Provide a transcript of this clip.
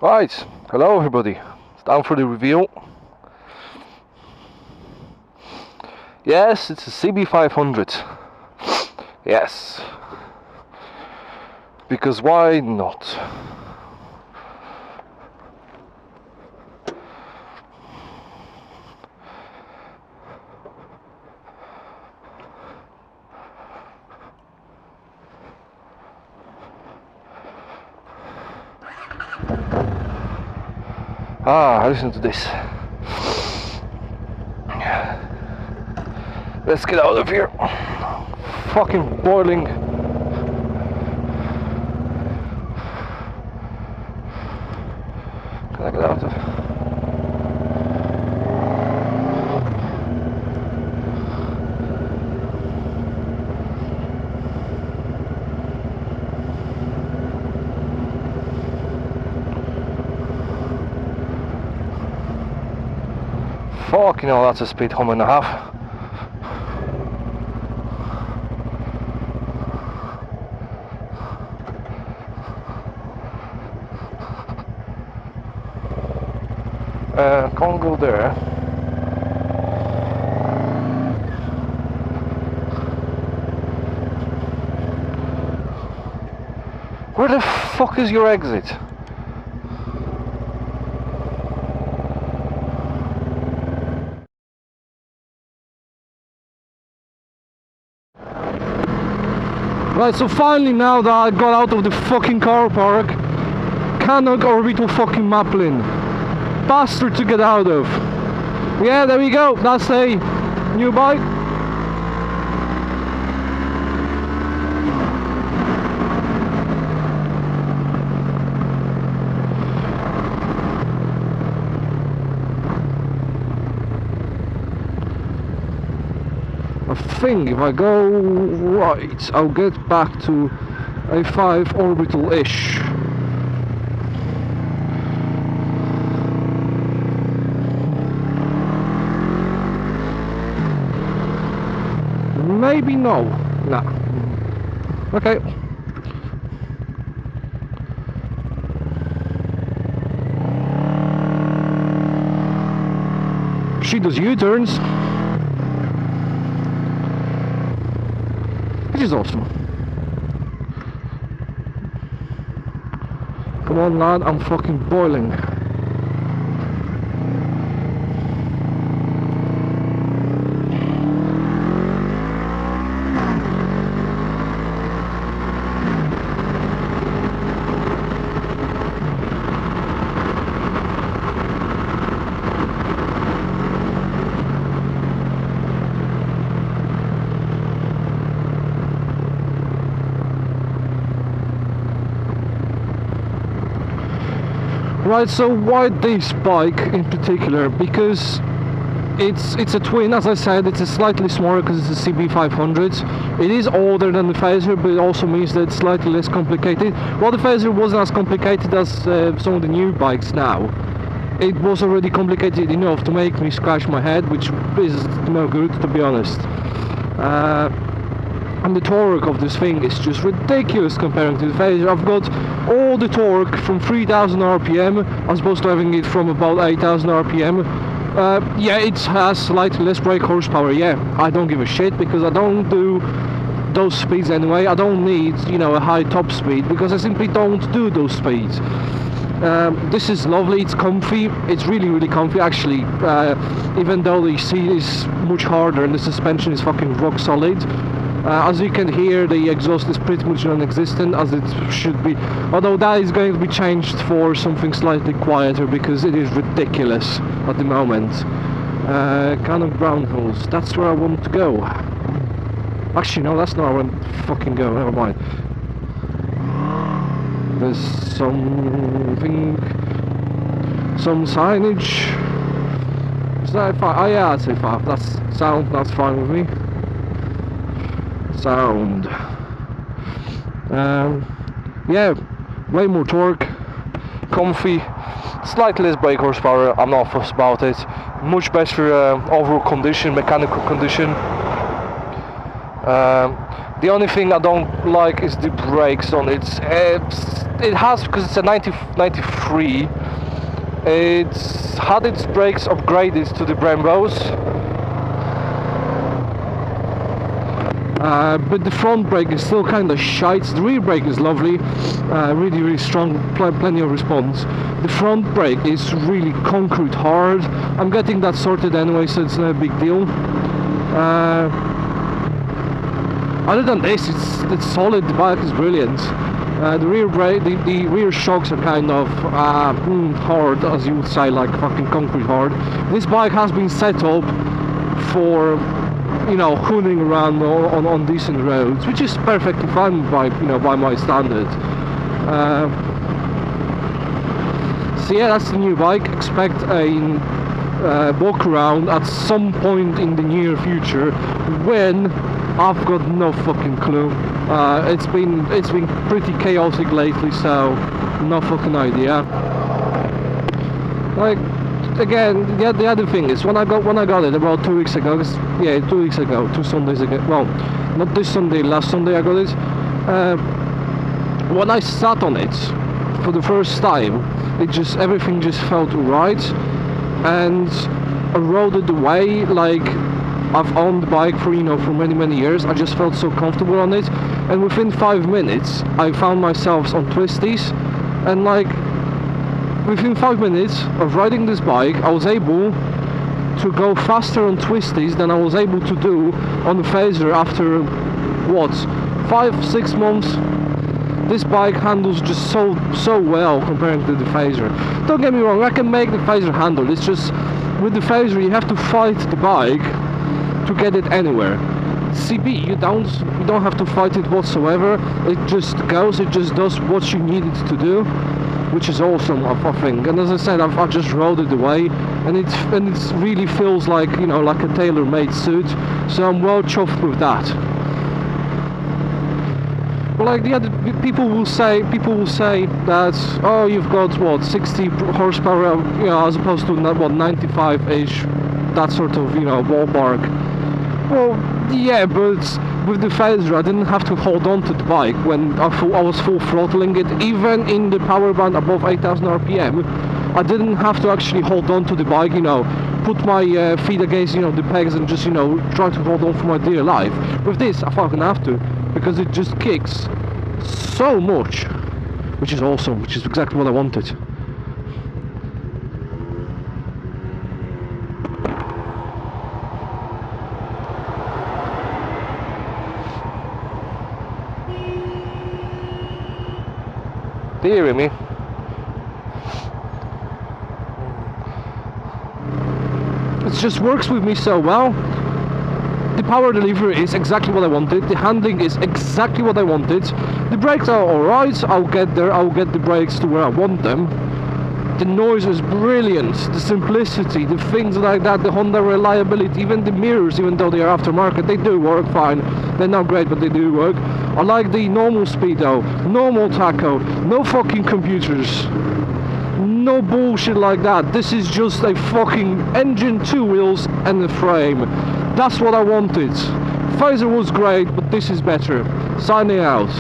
Right, hello everybody. It's time for the review. Yes, it's a CB500. Yes. Because why not? Listen to this. Let's get out of here. Fucking boiling. Can I get out of it? Fucking hell, that's a speed hump and a half. Can't go there. Where the fuck is your exit? Right, so finally, now that I got out of the fucking car park, Canon orbital fucking Maplin. Bastard to get out of. Yeah, there we go. That's a new bike. I think if I go right, I'll get back to a 5 orbital-ish. Maybe no. Nah. Okay. She does U-turns. Which is awesome. Come on, lad, I'm fucking boiling. Right, so why this bike in particular? Because it's a twin, as I said. It's a slightly smaller because it's a CB500. It is older than the Phaser, but it also means that it's slightly less complicated. Well, the Phaser wasn't as complicated as some of the new bikes now. It was already complicated enough to make me scratch my head, which is no good, to be honest. And the torque of this thing is just ridiculous comparing to the Phaser. I've got all the torque from 3000 RPM as opposed to having it from about 8000 RPM. Yeah, it has slightly less brake horsepower. Yeah, I don't give a shit because I don't do those speeds anyway. I don't need, you know, a high top speed because I simply don't do those speeds. This is lovely, it's comfy, it's really comfy actually, even though the seat is much harder and the suspension is fucking rock solid. As you can hear, the exhaust is pretty much non-existent, as it should be, although that is going to be changed for something slightly quieter because it is ridiculous at the moment. Kind of brown holes, that's where I want to go. Actually no, that's not where I want to fucking go, never mind. There's something, some signage. Is that a 5? Oh yeah, I'd say 5. That's sound, that's fine with me. Sound. Yeah, way more torque, comfy, slightly less brake horsepower. I'm not fussed about it. Much better overall condition, mechanical condition. The only thing I don't like is the brakes on it. It has, because it's a 93, it's had its brakes upgraded to the Brembos. But the front brake is still kind of shite. The rear brake is lovely, really strong, plenty of response. The front brake is really concrete hard. I'm getting that sorted anyway, so it's not a big deal. Other than this, it's solid. The bike is brilliant. The rear brake, the rear shocks are kind of hard, as you would say, like fucking concrete hard. This bike has been set up for, you know, hooning around on decent roads, which is perfectly fine by, you know, by my standard. So yeah, that's the new bike. Expect a walk around at some point in the near future, when I've got no fucking clue. It's been pretty chaotic lately, so no fucking idea. Like, again, the other thing is, when I got it about 2 weeks ago, 2 weeks ago, 2 Sundays ago, well, not this Sunday, last Sunday I got it. When I sat on it for the first time, everything just felt right, and I rode it away like I've owned the bike for, you know, for many years. I just felt so comfortable on it, and within 5 minutes I found myself on twisties, and like within 5 minutes of riding this bike, I was able to go faster on twisties than I was able to do on the phaser after, what, 5-6 months. This bike handles just so well comparing to the phaser. Don't get me wrong, I can make the phaser handle. It's just, with the phaser you have to fight the bike to get it anywhere. CB, you don't have to fight it whatsoever. It just goes, it just does what you need it to do, which is awesome, I think. And as I said, I just rode it away, and it really feels like, you know, like a tailor-made suit. So I'm well chuffed with that. But like the other people will say that, oh, you've got what, 60 horsepower, you know, as opposed to what, 95-ish, that sort of, you know, ballpark. Well, yeah, but with the phaser I didn't have to hold on to the bike when I was full throttling it. Even in the power band above 8,000 RPM, I didn't have to actually hold on to the bike, you know, put my feet against, you know, the pegs and just, you know, try to hold on for my dear life. With this, I fucking have to, because it just kicks so much, which is awesome, which is exactly what I wanted. Do you hear me? It just works with me so well. The power delivery is exactly what I wanted. The handling is exactly what I wanted. The brakes are alright. I'll get there. I'll get the brakes to where I want them. The noise is brilliant. The simplicity, the things like that, the Honda reliability, even the mirrors, even though they are aftermarket, they do work fine. They're not great, but they do work. I like the normal speedo, normal tacho, no fucking computers, no bullshit like that. This is just a fucking engine, 2 wheels and a frame. That's what I wanted. Phaser was great, but this is better. Signing out.